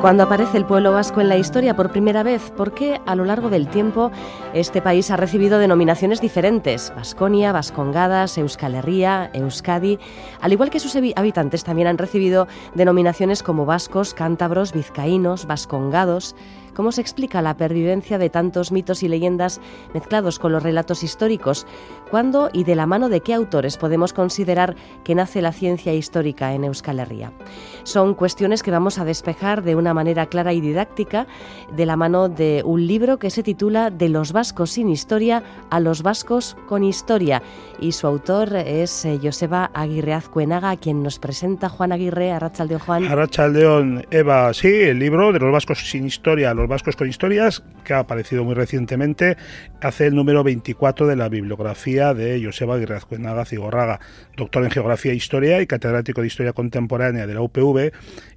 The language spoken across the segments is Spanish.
Cuando aparece el pueblo vasco en la historia por primera vez, porque a lo largo del tiempo este país ha recibido denominaciones diferentes: Baskonia, Vascongadas, Euskal Herria, Euskadi, al igual que sus habitantes también han recibido denominaciones como vascos, cántabros, vizcaínos, vascongados. ¿Cómo se explica la pervivencia de tantos mitos y leyendas mezclados con los relatos históricos? ¿Cuándo y de la mano de qué autores podemos considerar que nace la ciencia histórica en Euskal Herria? Son cuestiones que vamos a despejar de una manera clara y didáctica de la mano de un libro que se titula De los vascos sin historia a los vascos con historia, y su autor es Joseba Aguirre Azcuenaga, a quien nos presenta Juan Aguirre. Arratsaldeon, Juan. Arratsaldeon, Eva. Sí, el libro De los vascos sin historia a los vascos con historias, que ha aparecido muy recientemente, hace el número 24 de la bibliografía de Joseba Aguirre Azcuenaga Zigorraga, doctor en Geografía e Historia y catedrático de Historia Contemporánea de la UPV.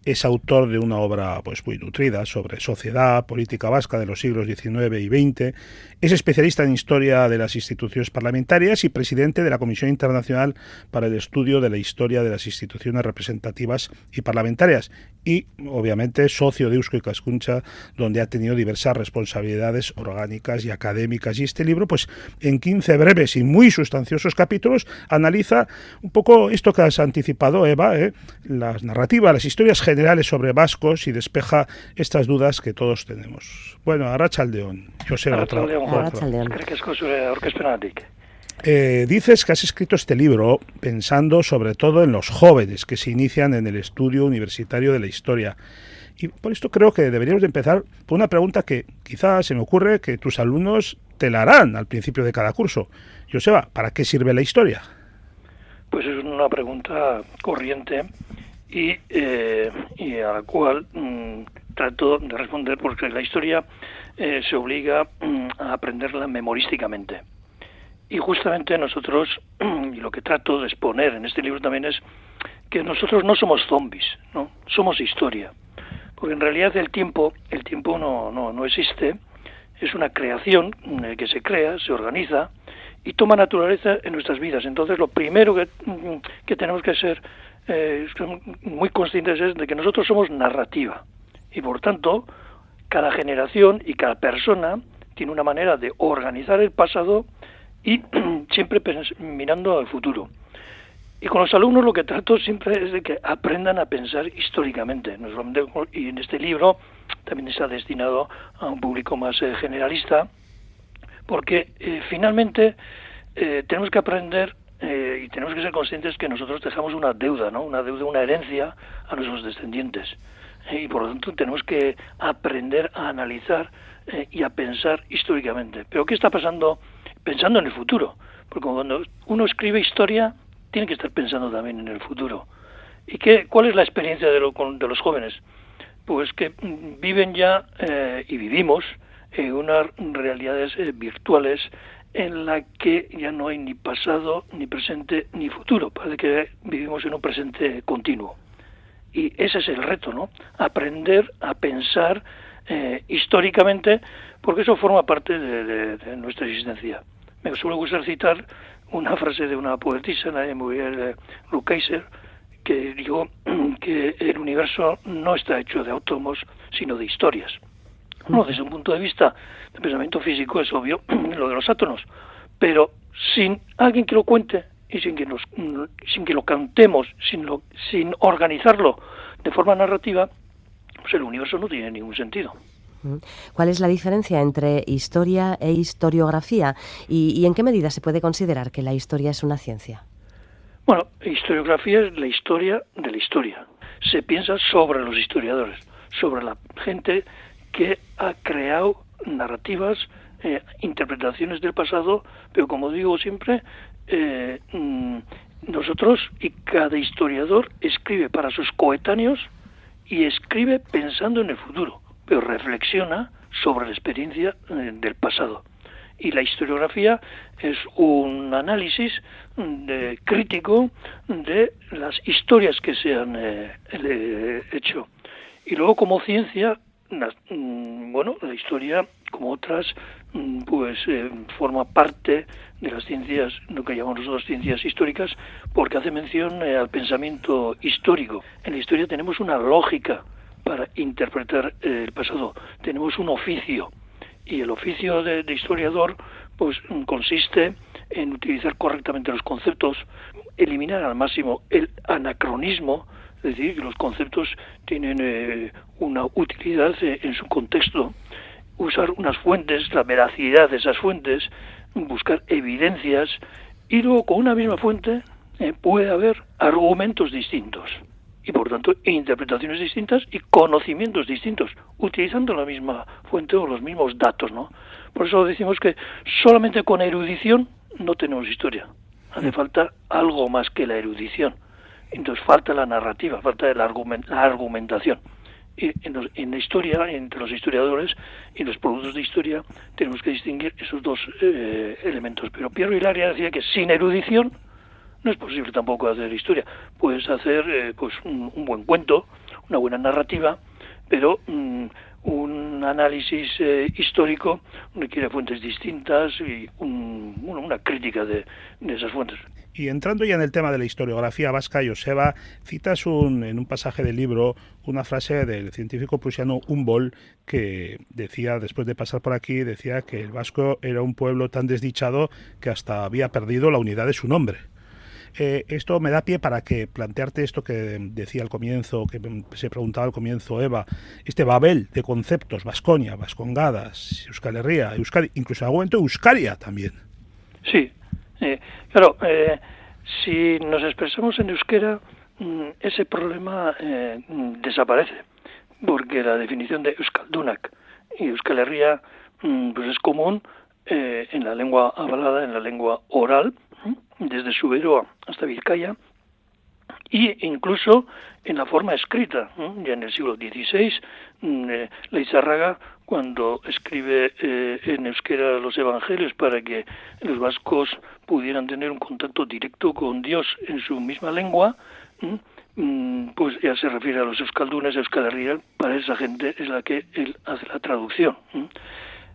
Es autor de una obra pues muy nutrida sobre sociedad, política vasca de los siglos XIX y XX. Es especialista en historia de las instituciones parlamentarias y presidente de la Comisión Internacional para el Estudio de la Historia de las Instituciones Representativas y Parlamentarias. Y, obviamente, socio de Eusko Ikaskuntza, donde ha tenido diversas responsabilidades orgánicas y académicas. Y este libro, pues, en 15 breves y muy sustanciosos capítulos, analiza un poco esto que has anticipado, Eva, las narrativas, las historias generales sobre vascos, y despeja estas dudas que todos tenemos. Bueno, arratsaldeon. Arratsaldeon. Dices que has escrito este libro pensando sobre todo en los jóvenes que se inician en el estudio universitario de la historia. Y por esto creo que deberíamos de empezar por una pregunta que quizás se me ocurre que tus alumnos te la harán al principio de cada curso. Joseba, ¿para qué sirve la historia? Pues es una pregunta corriente y a la cual trato de responder, porque la historia se obliga a aprenderla memorísticamente. Y justamente nosotros, y lo que trato de exponer en este libro también es que nosotros no somos zombies, ¿no? Somos historia. Porque en realidad el tiempo no existe, es una creación que se crea, se organiza y toma naturaleza en nuestras vidas. Entonces lo primero que tenemos que ser muy conscientes es de que nosotros somos narrativa. Y por tanto, cada generación y cada persona tiene una manera de organizar el pasado y siempre mirando al futuro. Y con los alumnos lo que trato siempre es de que aprendan a pensar históricamente. Y en este libro también está destinado a un público más generalista, porque finalmente tenemos que aprender y tenemos que ser conscientes que nosotros dejamos una deuda, ¿no? Una deuda, una herencia a nuestros descendientes. Y por lo tanto tenemos que aprender a analizar y a pensar históricamente. Pero ¿qué está pasando? Pensando en el futuro, porque cuando uno escribe historia tiene que estar pensando también en el futuro. ¿Y cuál es la experiencia de los jóvenes? Pues que viven ya y vivimos en unas realidades virtuales en la que ya no hay ni pasado, ni presente, ni futuro. Parece que vivimos en un presente continuo. Y ese es el reto, ¿no? Aprender a pensar históricamente, porque eso forma parte de nuestra existencia. Me suele gustar citar una frase de una poetisa, Muriel Rukeyser, que dijo que el universo no está hecho de átomos, sino de historias. No, desde un punto de vista de pensamiento físico es obvio lo de los átomos, pero sin alguien que lo cuente y sin que lo cantemos, sin organizarlo de forma narrativa, pues el universo no tiene ningún sentido. ¿Cuál es la diferencia entre historia e historiografía? ¿Y en qué medida se puede considerar que la historia es una ciencia? Bueno, historiografía es la historia de la historia. Se piensa sobre los historiadores, sobre la gente que ha creado narrativas, interpretaciones del pasado, pero como digo siempre, nosotros y cada historiador escribe para sus coetáneos y escribe pensando en el futuro, pero reflexiona sobre la experiencia del pasado. Y la historiografía es un análisis crítico de las historias que se han hecho. Y luego, como ciencia, la historia, como otras, forma parte de las ciencias, lo que llamamos nosotros ciencias históricas, porque hace mención al pensamiento histórico. En la historia tenemos una lógica para interpretar el pasado. Tenemos un oficio, y el oficio de historiador pues consiste en utilizar correctamente los conceptos, eliminar al máximo el anacronismo, es decir, que los conceptos tienen una utilidad en su contexto, usar unas fuentes, la veracidad de esas fuentes, buscar evidencias, y luego con una misma fuente puede haber argumentos distintos y por tanto interpretaciones distintas y conocimientos distintos utilizando la misma fuente o los mismos datos, ¿no? Por eso decimos que solamente con erudición no tenemos historia, hace falta algo más que la erudición. Entonces falta la narrativa, falta la argumentación. Y en la historia, entre los historiadores y los productos de historia, tenemos que distinguir esos dos elementos. Pero Piero Hilaria decía que sin erudición no es posible tampoco hacer historia. Puedes hacer pues un buen cuento, una buena narrativa, pero un análisis histórico requiere fuentes distintas y una crítica de esas fuentes. Y entrando ya en el tema de la historiografía vasca, Joseba, citas en un pasaje del libro una frase del científico prusiano Humboldt que decía, después de pasar por aquí, decía que el vasco era un pueblo tan desdichado que hasta había perdido la unidad de su nombre. Esto me da pie para que plantearte esto que decía al comienzo, que se preguntaba al comienzo Eva, este babel de conceptos, Baskonia, Vascongadas, Euskal Herria, Euskadi, incluso en algún momento Euskaria también. Sí, claro, si nos expresamos en euskera, ese problema desaparece, porque la definición de Euskaldunak y Euskal Herria pues es común en la lengua hablada, en la lengua oral, desde Zuberoa hasta Vizcaya, y incluso en la forma escrita. Ya en el siglo XVI, Leizarraga, cuando escribe en euskera los evangelios para que los vascos pudieran tener un contacto directo con Dios en su misma lengua, pues ya se refiere a los euskaldunes, Euskal Herria, para esa gente es la que él hace la traducción.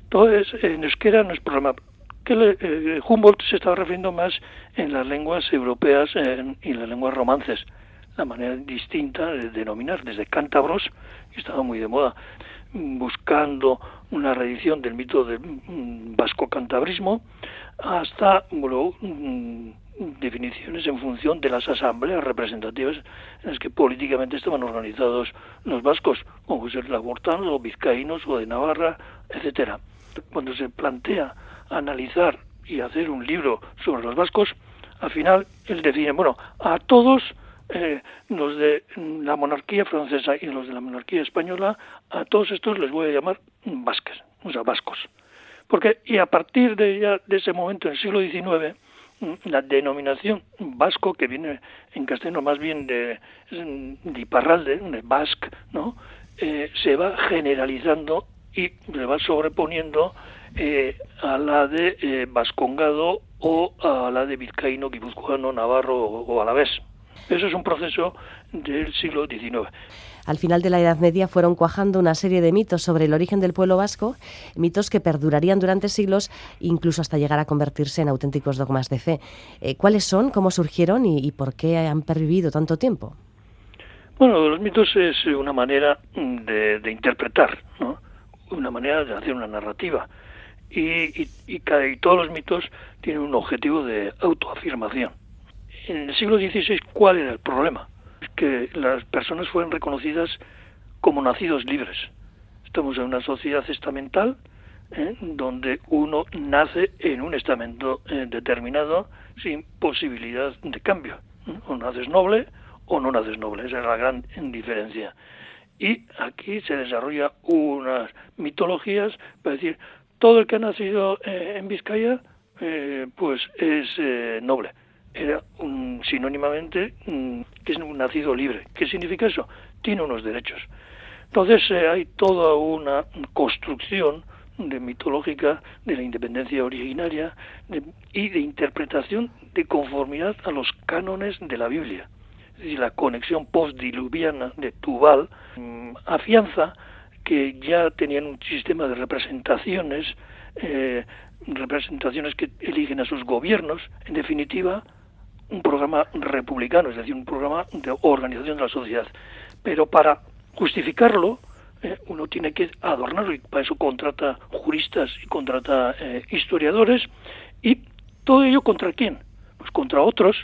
Entonces, en euskera no es problema. Que Humboldt se estaba refiriendo más en las lenguas europeas y las lenguas romances, la manera distinta de denominar, desde cántabros, que estaba muy de moda, buscando una reedición del mito del vasco-cantabrismo, hasta definiciones en función de las asambleas representativas en las que políticamente estaban organizados los vascos, como puede ser labortanos o vizcaínos o de Navarra, etcétera. Cuando se plantea analizar y hacer un libro sobre los vascos, al final él define, a todos los de la monarquía francesa y los de la monarquía española, a todos estos les voy a llamar vasques, o sea, vascos. Y a partir de ese momento, en el siglo XIX, la denominación vasco, que viene en castellano más bien de Iparralde, de basque, ¿no? Se va generalizando y se va sobreponiendo a la de vascongado o a la de vizcaíno, guipuzcoano, navarro o alavés. Eso es un proceso del siglo XIX. Al final de la Edad Media fueron cuajando una serie de mitos sobre el origen del pueblo vasco, mitos que perdurarían durante siglos, incluso hasta llegar a convertirse en auténticos dogmas de fe. ¿Cuáles son, cómo surgieron y por qué han pervivido tanto tiempo? Bueno, los mitos es una manera de interpretar, ¿no? Una manera de hacer una narrativa. Y todos los mitos tienen un objetivo de autoafirmación. En el siglo XVI, ¿cuál era el problema? Que las personas fueran reconocidas como nacidos libres. Estamos en una sociedad estamental donde uno nace en un estamento determinado sin posibilidad de cambio. O naces noble o no naces noble. Esa es la gran diferencia. Y aquí se desarrolla unas mitologías para decir, todo el que ha nacido en Vizcaya pues es noble. Era sinónimamente que es un nacido libre. ¿Qué significa eso? Tiene unos derechos. Entonces hay toda una construcción mitológica de la independencia originaria y de interpretación de conformidad a los cánones de la Biblia. Es decir, la conexión postdiluviana de Tubal afianza que ya tenían un sistema de representaciones que eligen a sus gobiernos, en definitiva, un programa republicano, es decir, un programa de organización de la sociedad. Pero para justificarlo, uno tiene que adornarlo, y para eso contrata juristas y contrata historiadores. ¿Y todo ello contra quién? Pues contra otros,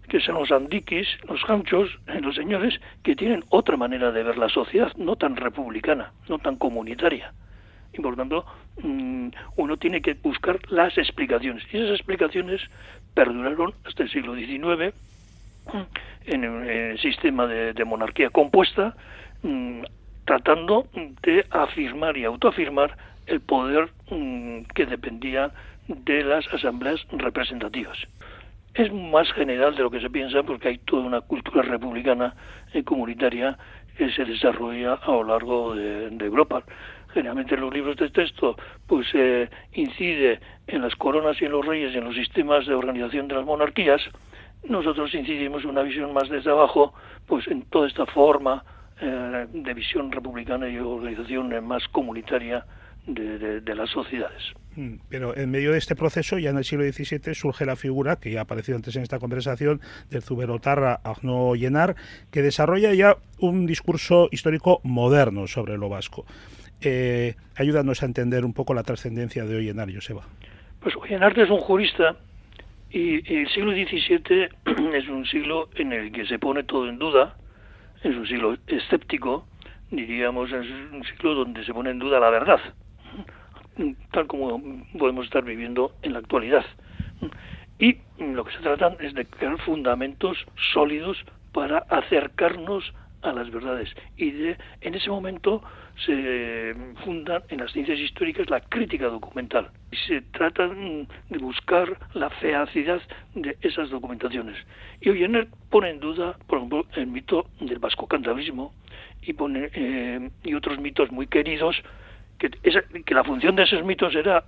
que son los andiquis, los gauchos, los señores que tienen otra manera de ver la sociedad, no tan republicana, no tan comunitaria. Y por tanto, uno tiene que buscar las explicaciones. Y esas explicaciones perduraron hasta el siglo XIX en el sistema de monarquía compuesta, tratando de afirmar y autoafirmar el poder que dependía de las asambleas representativas. Es más general de lo que se piensa, porque hay toda una cultura republicana comunitaria que se desarrolla a lo largo de Europa. Generalmente los libros de texto pues incide en las coronas y en los reyes y en los sistemas de organización de las monarquías. Nosotros incidimos en una visión más desde abajo, pues en toda esta forma de visión republicana y organización más comunitaria de las sociedades. Pero en medio de este proceso, ya en el siglo XVII, surge la figura, que ya ha aparecido antes en esta conversación, del zuberotarra Arnaud Llenard, que desarrolla ya un discurso histórico moderno sobre lo vasco. Ayúdanos a entender un poco la trascendencia de Llenard, Joseba. Pues Llenard es un jurista, y el siglo XVII es un siglo en el que se pone todo en duda, es un siglo escéptico, diríamos, es un siglo donde se pone en duda la verdad, tal como podemos estar viviendo en la actualidad. Y lo que se trata es de crear fundamentos sólidos para acercarnos a las verdades. Y en ese momento se fundan en las ciencias históricas la crítica documental. Y se trata de buscar la veracidad de esas documentaciones. Y Llenard pone en duda, por ejemplo, el mito del vasco-cantabrismo y otros mitos muy queridos, que la función de esos mitos era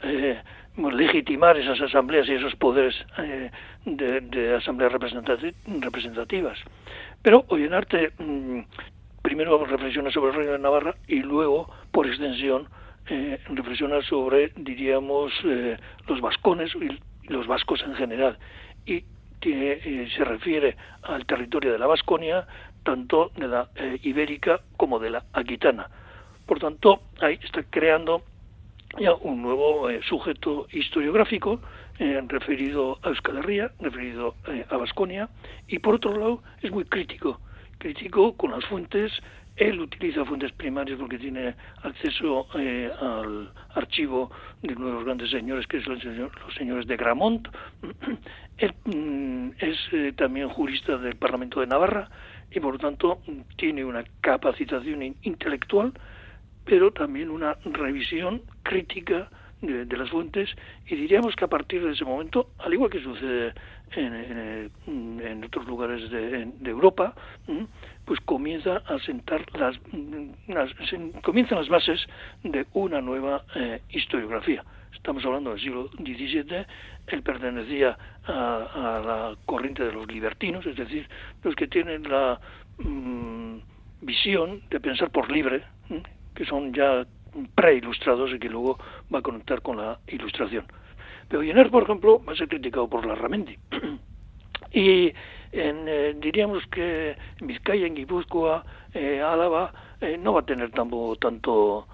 legitimar esas asambleas y esos poderes de asambleas representativas. Pero Llenard primero reflexiona sobre el Reino de Navarra y luego, por extensión, reflexiona sobre, diríamos, los vascones y los vascos en general. Y se refiere al territorio de la Vasconia, tanto de la ibérica como de la aquitana. Por tanto, ahí está creando ya un nuevo sujeto historiográfico referido a Euskal Herria, referido a Vasconia, y por otro lado es muy crítico con las fuentes. Él utiliza fuentes primarias porque tiene acceso al archivo de uno de los grandes señores, que es los señores de Gramont. Él es también jurista del Parlamento de Navarra y por lo tanto tiene una capacitación intelectual, pero también una revisión crítica de las fuentes, y diríamos que a partir de ese momento, al igual que sucede en otros lugares de Europa, pues comienza a sentar comienzan las bases de una nueva historiografía. Estamos hablando del siglo XVII. Él pertenecía a la corriente de los libertinos, es decir, los que tienen la visión de pensar por libre, que son ya preilustrados y que luego va a conectar con la ilustración. Pero Llenard, por ejemplo, va a ser criticado por Larramendi. Y diríamos que en Vizcaya, en Guipúzcoa, Álava, no va a tener tanto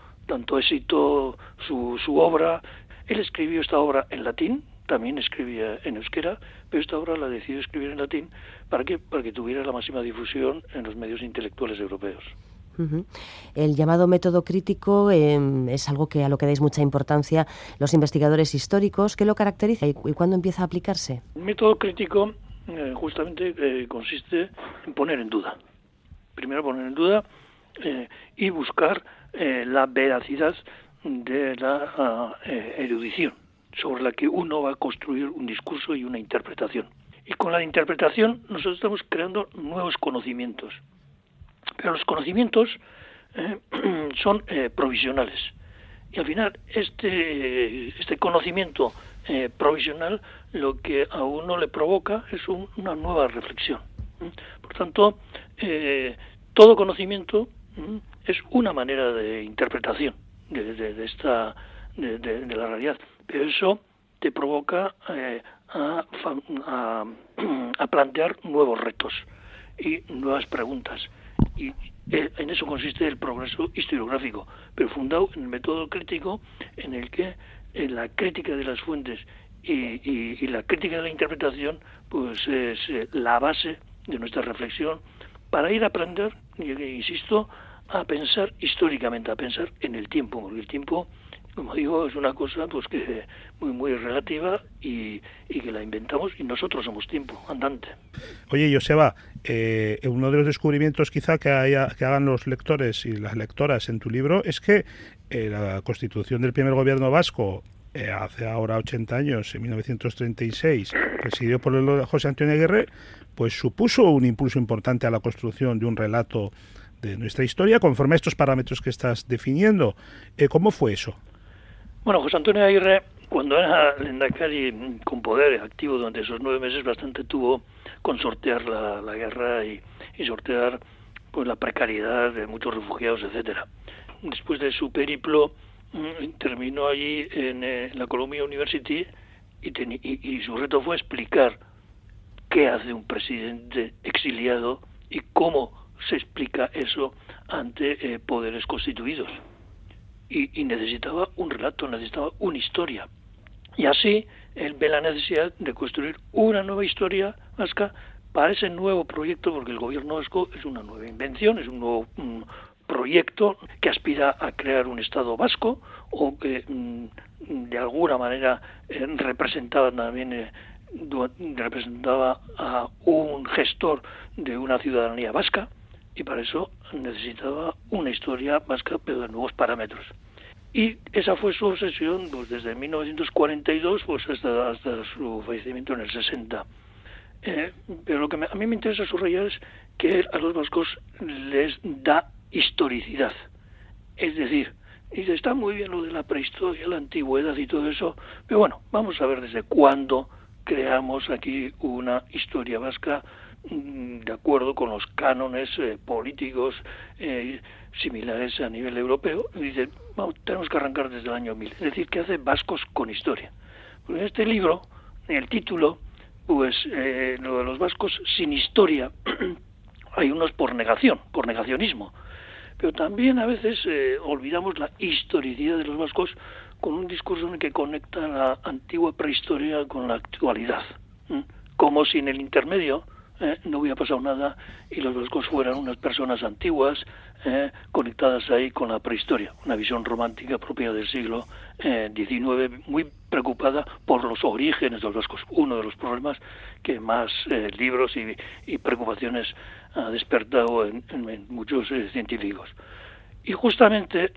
éxito su obra. Él escribió esta obra en latín, también escribía en euskera, pero esta obra la decidió escribir en latín. ¿Para qué? Para que tuviera la máxima difusión en los medios intelectuales europeos. El llamado método crítico es algo a lo que dais mucha importancia los investigadores históricos. ¿Qué lo caracteriza y cuándo empieza a aplicarse? El método crítico justamente consiste en poner en duda. Primero poner en duda y buscar la veracidad de la erudición sobre la que uno va a construir un discurso y una interpretación. Y con la interpretación nosotros estamos creando nuevos conocimientos. Pero los conocimientos son provisionales. Y al final este conocimiento provisional lo que a uno le provoca es una nueva reflexión. Por tanto, todo conocimiento es una manera de interpretación de la realidad. Pero eso te provoca a plantear nuevos retos y nuevas preguntas. y en eso consiste el progreso historiográfico, pero fundado en el método crítico, en el que la crítica de las fuentes y la crítica de la interpretación pues es la base de nuestra reflexión para ir a aprender, insisto, a pensar históricamente, a pensar en el tiempo, porque el tiempo, como digo, es una cosa pues que muy relativa y que la inventamos, y nosotros somos tiempo andante. Oye, Joseba, uno de los descubrimientos quizá que hagan los lectores y las lectoras en tu libro es que la constitución del primer gobierno vasco, hace ahora 80 años, en 1936, presidido por el José Antonio Aguirre, pues supuso un impulso importante a la construcción de un relato de nuestra historia conforme a estos parámetros que estás definiendo. ¿Cómo fue eso? Bueno, José Antonio Aguirre, cuando era lehendakari con poder activo durante esos 9 meses, bastante tuvo con sortear la guerra y sortear pues la precariedad de muchos refugiados, etcétera. Después de su periplo, terminó allí en la Columbia University y su reto fue explicar qué hace un presidente exiliado y cómo se explica eso ante poderes constituidos. Y necesitaba un relato, necesitaba una historia. Y así él ve la necesidad de construir una nueva historia vasca para ese nuevo proyecto, porque el gobierno vasco es una nueva invención, es un nuevo proyecto que aspira a crear un Estado vasco, o que de alguna manera representaba a un gestor de una ciudadanía vasca, y para eso necesitaba una historia vasca, pero de nuevos parámetros. Y esa fue su obsesión pues, desde 1942 pues hasta su fallecimiento en el 60. Pero lo que a mí me interesa subrayar es que a los vascos les da historicidad. Es decir, y está muy bien lo de la prehistoria, la antigüedad y todo eso, pero bueno, vamos a ver desde cuándo creamos aquí una historia vasca de acuerdo con los cánones políticos similares a nivel europeo. Y dice, tenemos que arrancar desde el año 1000, es decir, que hace vascos con historia. Porque en este libro, en el título, pues lo de los vascos sin historia, hay unos por negacionismo, pero también a veces olvidamos la historicidad de los vascos con un discurso en el que conecta la antigua prehistoria con la actualidad, como si en el intermedio no hubiera pasado nada y los vascos fueran unas personas antiguas conectadas ahí con la prehistoria, una visión romántica propia del siglo XIX, muy preocupada por los orígenes de los vascos, uno de los problemas que más libros y preocupaciones ha despertado en muchos científicos. Y justamente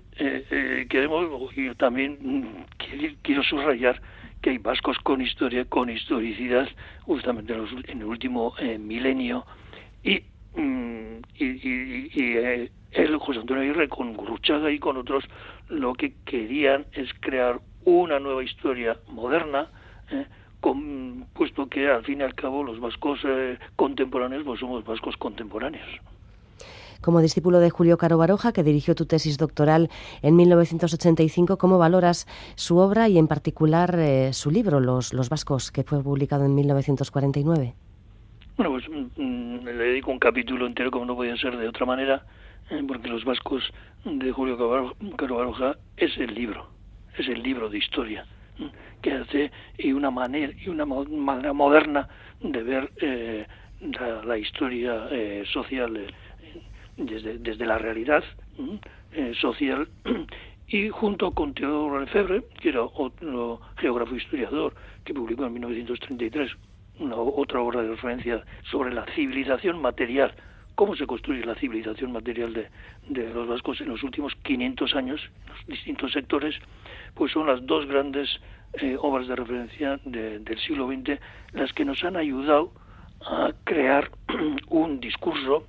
yo también quiero subrayar que hay vascos con historia, con historicidad, justamente en el último milenio, y él, José Antonio Aguirre, con Gurruchaga y con otros, lo que querían es crear una nueva historia moderna, puesto que al fin y al cabo los vascos contemporáneos pues somos vascos contemporáneos. Como discípulo de Julio Caro Baroja, que dirigió tu tesis doctoral en 1985, ¿cómo valoras su obra y en particular su libro, Los vascos, que fue publicado en 1949? Bueno, pues le dedico un capítulo entero, como no podía ser de otra manera, porque Los vascos de Julio Caro Baroja es el libro de historia que hace y una manera moderna de ver la historia social desde la realidad social, y junto con Teodoro Lefebvre, que era otro geógrafo historiador que publicó en 1933 otra obra de referencia sobre la civilización material, cómo se construye la civilización material de los vascos en los últimos 500 años, en los distintos sectores, pues son las dos grandes obras de referencia del siglo XX, las que nos han ayudado a crear un discurso,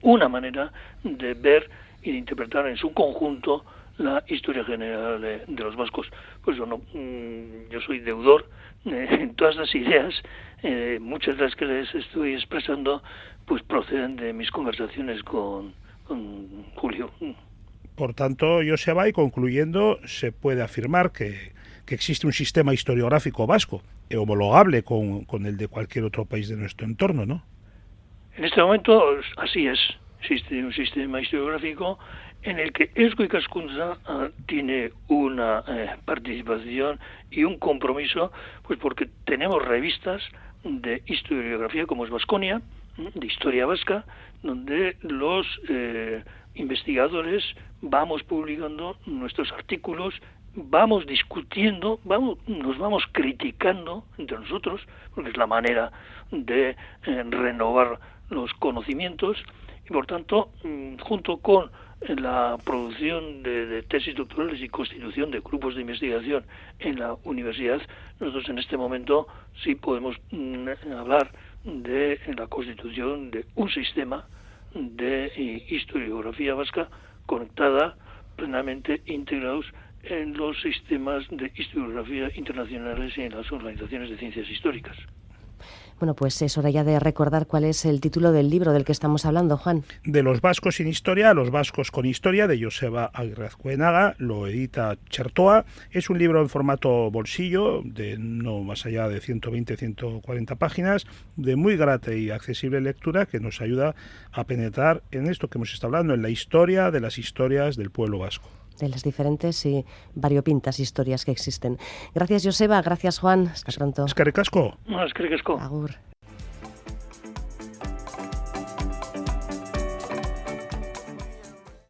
una manera de ver y de interpretar en su conjunto la historia general de los vascos. Pues yo soy deudor en todas las ideas, muchas de las que les estoy expresando pues proceden de mis conversaciones con Julio. Por tanto, Joseba, y concluyendo, se puede afirmar que existe un sistema historiográfico vasco homologable con el de cualquier otro país de nuestro entorno, ¿no? En este momento así es. existe un sistema historiográfico en el que Eusko Ikaskuntza tiene una participación y un compromiso, pues porque tenemos revistas de historiografía como es Baskonia, de historia vasca, donde los investigadores vamos publicando nuestros artículos, vamos discutiendo, nos vamos criticando entre nosotros, porque es la manera de renovar los conocimientos, y por tanto, junto con la producción de tesis doctorales y constitución de grupos de investigación en la universidad, nosotros en este momento sí podemos hablar de la constitución de un sistema de historiografía vasca conectada, plenamente integrados en los sistemas de historiografía internacionales y en las organizaciones de ciencias históricas. Bueno, pues es hora ya de recordar cuál es el título del libro del que estamos hablando, Juan. De los vascos sin historia a los vascos con historia, de Joseba Aguirre Azcuenaga, lo edita Chertoa. Es un libro en formato bolsillo, de no más allá de 120-140 páginas, de muy grata y accesible lectura, que nos ayuda a penetrar en esto que hemos estado hablando, en la historia de las historias del pueblo vasco. De las diferentes y variopintas historias que existen. Gracias, Joseba. Gracias, Juan. Hasta pronto. Eskerrik asko. Eskerrik asko. Agur.